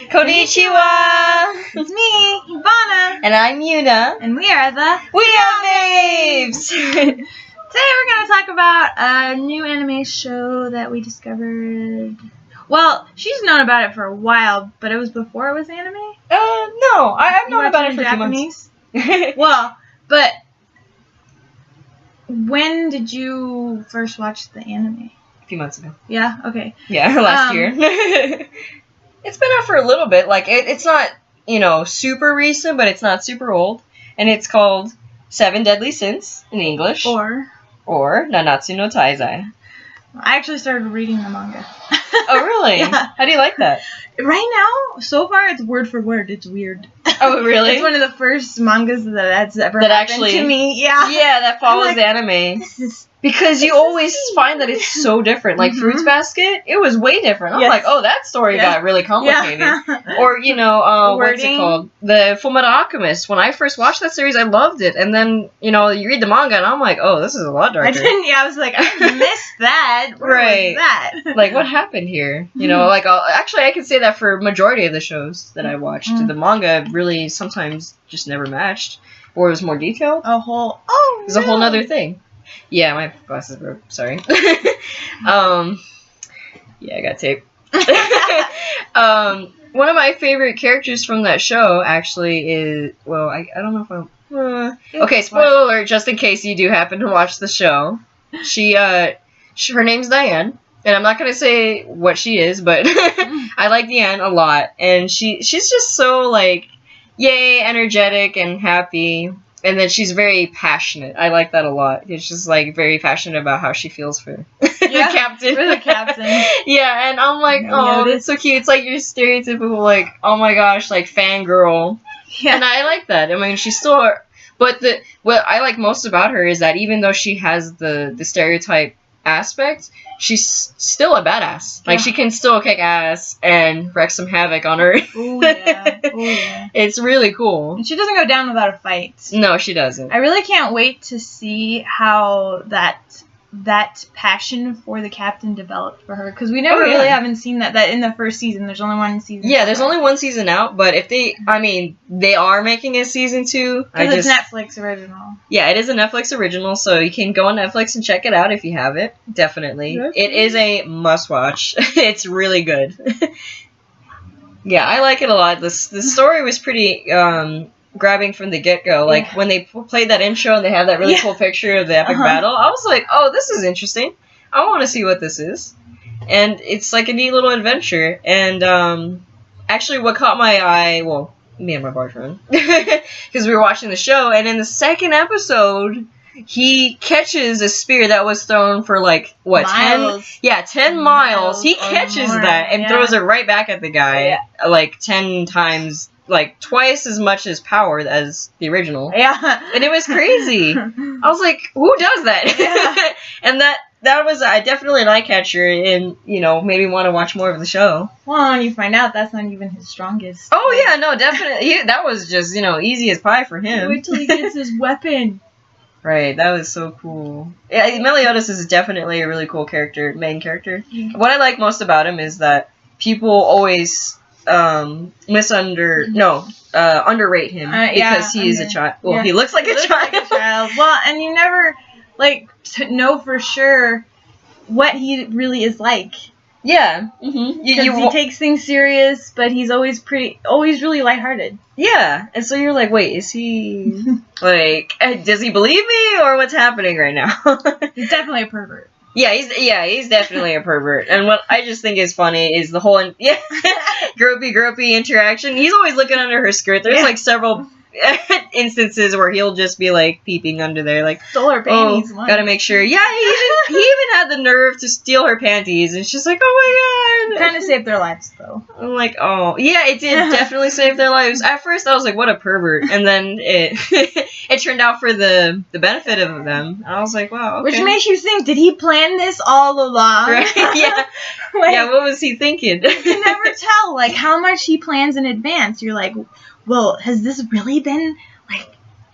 Konnichiwa! It's me, Hibana. And I'm Yuna. And we are the We Are Babes! Today we're going to talk about a new anime show that we discovered. Well, she's known about it for a while, but it was before it was anime? No. I've known about it for Japanese? a few months. Well, but when did you first watch the anime? A few months ago. Yeah? Okay. Yeah, last year. It's been out for a little bit. Like, it's not, super recent, but it's not super old. And it's called Seven Deadly Sins in English. Or Nanatsu no Taizai. I actually started reading the manga. Oh, really? Yeah. How do you like that? Right now, so far, it's word for word. It's weird. Oh, really? It's one of the first mangas that's ever that happened actually to me. Yeah. Yeah, that follows the anime. Because you always find that it's so different. Like, Fruits Basket, it was way different. I'm like, oh, that story got really complicated. Yeah. Or, what's it called? The Fullmetal Alchemist. When I first watched that series, I loved it. And then, you read the manga, and I'm like, oh, this is a lot darker. I was like, I missed that. What was that? Like, what happened here? Actually, I can say that for majority of the shows that I watched. The manga really sometimes just never matched. Or it was more detailed. It was a whole nother thing. Yeah, my glasses broke. Sorry. Yeah, I got tape. One of my favorite characters from that show actually is, well, I don't know if I'm... okay, spoiler alert, just in case you do happen to watch the show. Her name's Diane, and I'm not going to say what she is, but I like Diane a lot, and she's just so, like, yay, energetic and happy. And then she's very passionate. I like that a lot. It's just, like, very passionate about how she feels for the captain. For the captain. Yeah, and I'm like, oh, that's so cute. It's like your stereotypical, like, oh my gosh, like, fangirl. Yeah. And I like that. I mean, she's still... But what I like most about her is that even though she has the stereotype aspect, she's still a badass. Like, she can still kick ass and wreak some havoc on Earth. Oh, yeah. Oh, yeah. It's really cool. And she doesn't go down without a fight. No, she doesn't. I really can't wait to see how that passion for the captain developed for her, because we never really haven't seen that in the first season. There's only one season. Yeah, there's only one season out, but if they are making a season 2. Because it's Netflix original. Yeah, it is a Netflix original, so you can go on Netflix and check it out if you have it. Definitely. It is a must-watch. It's really good. Yeah, I like it a lot. The story was pretty... grabbing from the get-go. Like, when they played that intro and they have that really cool picture of the epic battle, I was like, oh, this is interesting. I want to see what this is. And it's like a neat little adventure. And actually what caught my eye, well, me and my boyfriend, because we were watching the show, and in the second episode, he catches a spear that was thrown for, like, what, miles. 10 miles. He catches that and throws it right back at the guy, like, 10 times, like, twice as much as power as the original. Yeah. And it was crazy. I was like, who does that? Yeah. And that was definitely an eye-catcher, and, made me want to watch more of the show. Well, and you find out that's not even his strongest. Oh, yeah, no, definitely. That was just, easy as pie for him. Wait till he gets his weapon. Right, that was so cool. Yeah, Meliodas is definitely a really cool main character. What I like most about him is that people always... underrate him because he is a child. Well, he looks like a child. Well, and you never know for sure what he really is like. Yeah. Mm-hmm. He takes things serious, but he's always really lighthearted. Yeah, and so you're like, wait, is he like? Does he believe me, or what's happening right now? He's definitely a pervert. Yeah, he's definitely a pervert. And what I just think is funny is the whole gropey interaction. He's always looking under her skirt. There's like several instances where he'll just be like peeping under there, like, stole her panties. Gotta make sure. Yeah, he even had the nerve to steal her panties, and she's like, oh my god. It kind of saved their lives, though. I'm like, oh yeah, it did definitely save their lives. At first, I was like, what a pervert, and then it turned out for the benefit of them. And I was like, wow. Okay. Which makes you think, did he plan this all along? Right? Yeah. Yeah. What was he thinking? You can never tell, like, how much he plans in advance. You're like, well, has this really been, like,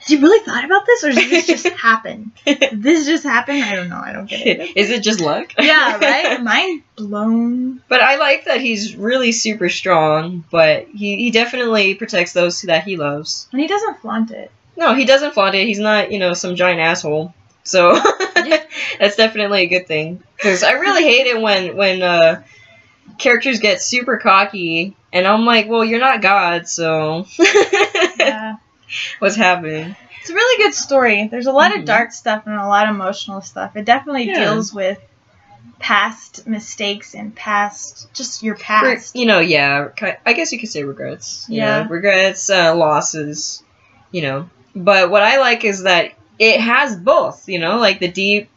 Has he really thought about this, or did this just happen? Did this just happen? I don't know. I don't get it. Is it just luck? Yeah, right? Mind blown. But I like that he's really super strong, but he definitely protects those that he loves. And he doesn't flaunt it. No, he doesn't flaunt it. He's not, some giant asshole. So that's definitely a good thing. Because I really hate it when characters get super cocky, and I'm like, well, you're not God, so Yeah. What's happening? It's a really good story. There's a lot of dark stuff and a lot of emotional stuff. It definitely deals with past mistakes and just your past. I guess you could say regrets. Yeah. Regrets, losses, But what I like is that it has both, like the deep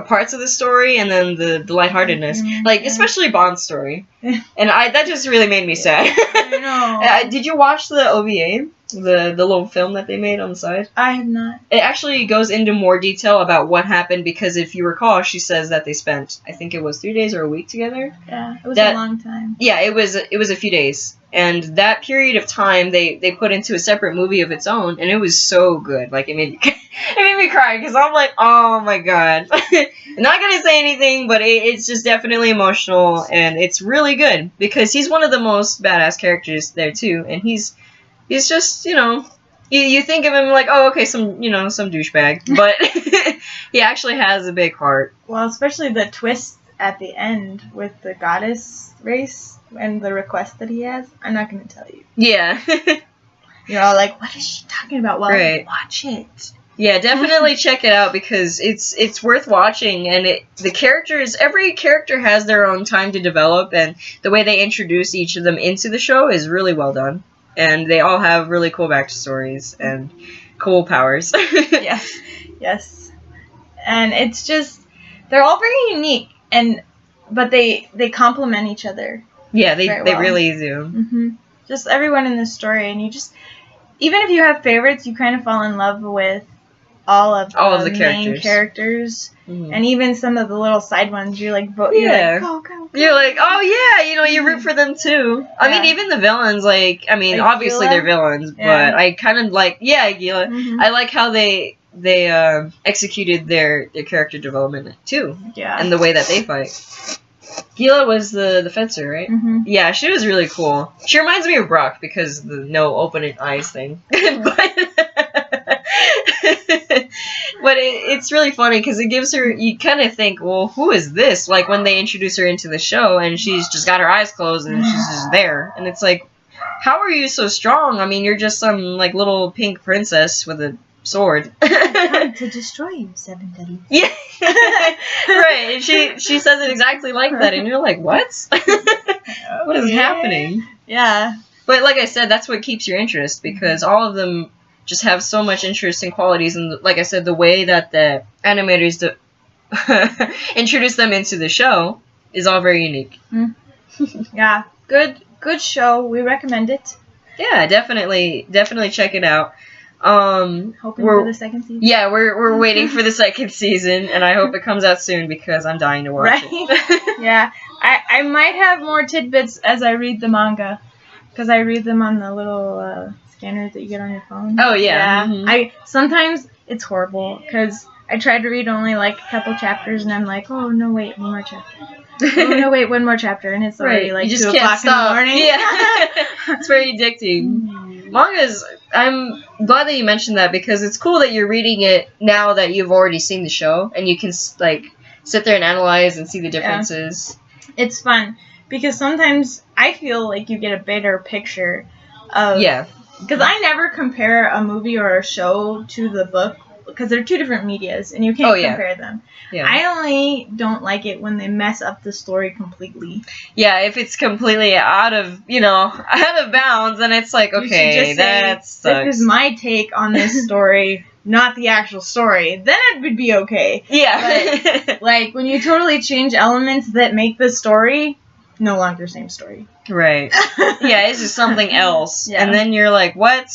parts of the story and then the lightheartedness. Like, especially Bond's story. And that just really made me sad. I know. Did you watch the OVA? The little film that they made on the side? I have not. It actually goes into more detail about what happened because if you recall, she says that they spent, I think it was 3 days or a week together. Yeah, it was a long time. Yeah, it was a few days. And that period of time they put into a separate movie of its own, and it was so good. Like, it made me cry because I'm like, oh my god. I'm not going to say anything, but it's just definitely emotional, and it's really good because he's one of the most badass characters there too, and he's just, you think of him like, oh, okay, some douchebag, but he actually has a big heart. Well, especially the twist at the end with the goddess race and the request that he has. I'm not going to tell you. Yeah. You're all like, what is she talking about? Well, watch it. Yeah, definitely check it out because it's worth watching, and every character has their own time to develop, and the way they introduce each of them into the show is really well done. And they all have really cool backstories and cool powers. Yes. And it's just, they're all very unique, but they complement each other. Yeah, they really do. Mm-hmm. Just everyone in this story, and you just, even if you have favorites, you kind of fall in love with all of the main characters. Mm-hmm. And even some of the little side ones, you're like, go. You're like, oh yeah, you root for them too. Yeah. I mean, even the villains, obviously Gila? They're villains, but I kind of like, Gila. Mm-hmm. I like how they executed their character development too. Yeah. And the way that they fight. Gila was the fencer, right? Mm-hmm. Yeah, she was really cool. She reminds me of Brock because the no opening eyes thing. But it's really funny because it gives her, you kind of think, well, who is this? Like when they introduce her into the show and she's just got her eyes closed and she's just there. And it's like, how are you so strong? I mean, you're just some like little pink princess with a sword. I've come to destroy you, Seven Deadly. Yeah. Right. And she says it exactly like that. And you're like, what? What is happening? Yeah. But like I said, that's what keeps your interest because all of them just have so much interesting qualities, and like I said, the way that the animators introduce them into the show is all very unique. Yeah, good show. We recommend it. Yeah, definitely check it out. Hoping for the second season. Yeah, we're waiting for the second season, and I hope it comes out soon because I'm dying to watch it. Yeah, I might have more tidbits as I read the manga because I read them on the little scanners that you get on your phone. Oh yeah. Mm-hmm. Sometimes it's horrible because I tried to read only like a couple chapters and I'm like, oh no, wait, one more chapter. Oh no, wait, one more chapter, and it's already like 2 o'clock in the morning. Yeah. It's very addicting. Mangas, I'm glad that you mentioned that because it's cool that you're reading it now that you've already seen the show and you can like sit there and analyze and see the differences. Yeah. It's fun because sometimes I feel like you get a better picture of because I never compare a movie or a show to the book because they're 2 different medias and you can't compare them. Yeah. I only don't like it when they mess up the story completely. Yeah, if it's completely out of bounds, then it's like, okay, that sucks. This is my take on this story, not the actual story. Then it would be okay. Yeah. But, like, when you totally change elements that make the story no longer same story. Right. Yeah, it's just something else. Yeah. And then you're like, what?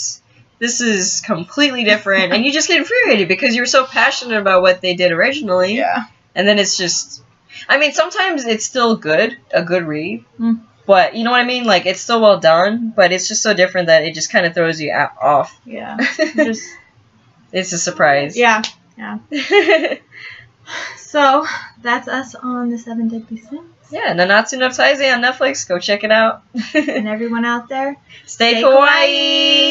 This is completely different. And you just get infuriated because you're so passionate about what they did originally. Yeah. And then it's just, I mean, sometimes it's still a good read. But you know what I mean? Like, it's still well done, but it's just so different that it just kind of throws you off. Yeah. It's a surprise. Yeah. So, that's us on the 7 Deadly Sins. Yeah, Nanatsu no Taizai on Netflix. Go check it out. And everyone out there, stay kawaii!